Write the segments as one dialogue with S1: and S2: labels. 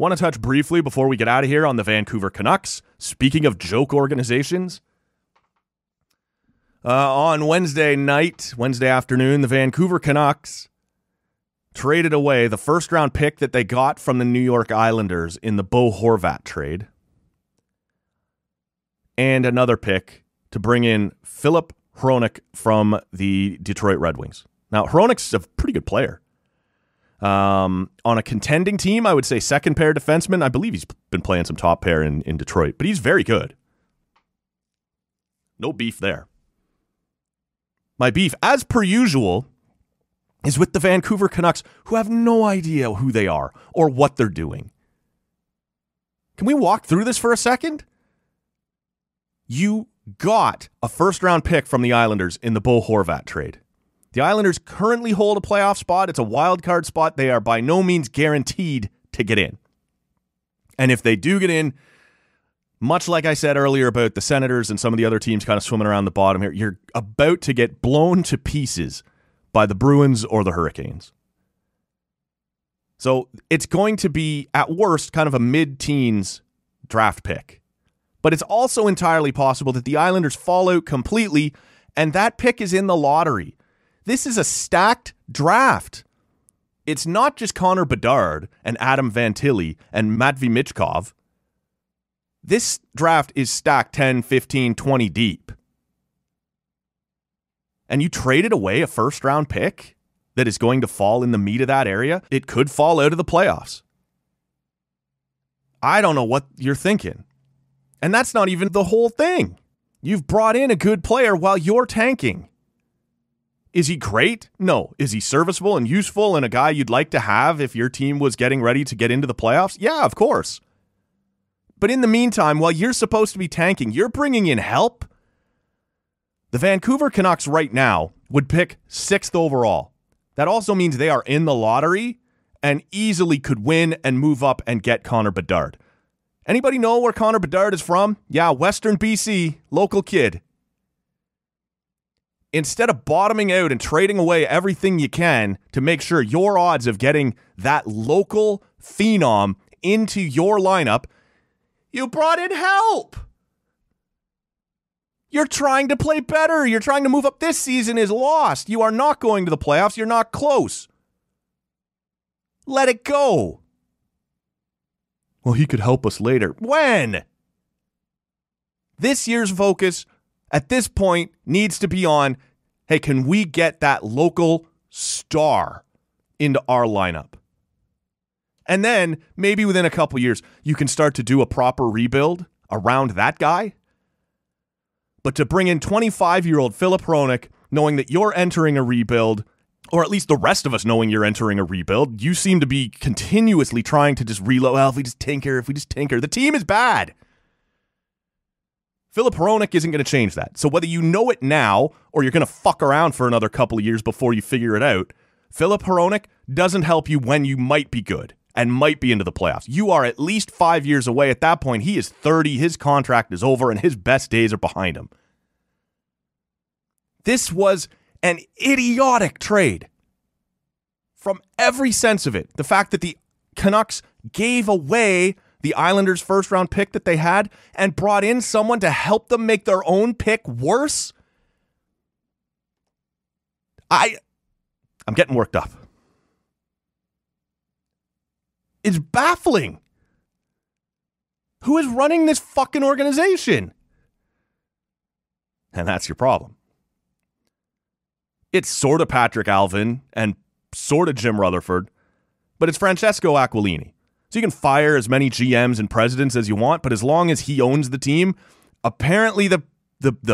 S1: Want to touch briefly before we get out of here on the Vancouver Canucks. Speaking of joke organizations, on Wednesday afternoon, the Vancouver Canucks traded away the first-round pick that they got from the New York Islanders in the Bo Horvat trade and another pick to bring in Philip Hronek from the Detroit Red Wings. Now, Hronek's a pretty good player. On a contending team, I would say second-pair defenseman. I believe he's been playing some top pair in Detroit, but he's very good. No beef there. My beef, as per usual, is with the Vancouver Canucks, who have no idea who they are or what they're doing. Can we walk through this for a second? You got a first-round pick from the Islanders in the Bo Horvat trade. The Islanders currently hold a playoff spot. It's a wild card spot. They are by no means guaranteed to get in. And if they do get in, much like I said earlier about the Senators and some of the other teams kind of swimming around the bottom here, you're about to get blown to pieces by the Bruins or the Hurricanes. So it's going to be, at worst, kind of a mid-teens draft pick. But it's also entirely possible that the Islanders fall out completely, and that pick is in the lottery. This is a stacked draft. It's not just Connor Bedard and Adam Fantilli and Matvei Michkov. This draft is stacked 10, 15, 20 deep. And you traded away a first-round pick that is going to fall in the meat of that area? It could fall out of the playoffs. I don't know what you're thinking. And that's not even the whole thing. You've brought in a good player while you're tanking. Is he great? No. Is he serviceable and useful and a guy you'd like to have if your team was getting ready to get into the playoffs? Yeah, of course. But in the meantime, while you're supposed to be tanking, you're bringing in help. The Vancouver Canucks right now would pick 6th overall. That also means they are in the lottery and easily could win and move up and get Connor Bedard. Anybody know where Connor Bedard is from? Yeah, Western BC, local kid. Instead of bottoming out and trading away everything you can to make sure your odds of getting that local phenom into your lineup, you brought in help. You're trying to play better. You're trying to move up. This season is lost. You are not going to the playoffs. You're not close. Let it go. Well, he could help us later. When? This year's focus at this point needs to be on, hey, can we get that local star into our lineup? And then maybe within a couple years, you can start to do a proper rebuild around that guy. But to bring in 25-year-old Philip Hronek, knowing that you're entering a rebuild, or at least the rest of us knowing you're entering a rebuild, you seem to be continuously trying to just reload. Well, if we just tinker. The team is bad. Philip Hronek isn't going to change that. So whether you know it now or you're going to fuck around for another couple of years before you figure it out, Philip Hronek doesn't help you when you might be good and might be into the playoffs. You are at least 5 years away. At that point, he is 30, his contract is over, and his best days are behind him. This was an idiotic trade from every sense of it. The fact that the Canucks gave away the Islanders' first-round pick that they had and brought in someone to help them make their own pick worse. I'm getting worked up. It's baffling. Who is running this fucking organization? And that's your problem. It's sort of Patrick Alvin and sort of Jim Rutherford, but it's Francesco Aquilini. So you can fire as many GMs and presidents as you want, but as long as he owns the team, apparently the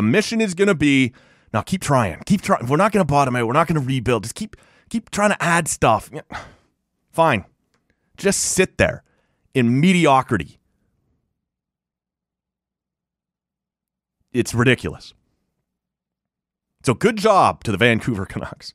S1: mission is going to be, now keep trying. We're not going to bottom out. We're not going to rebuild. Just keep trying to add stuff. Fine. Just sit there in mediocrity. It's ridiculous. So good job to the Vancouver Canucks.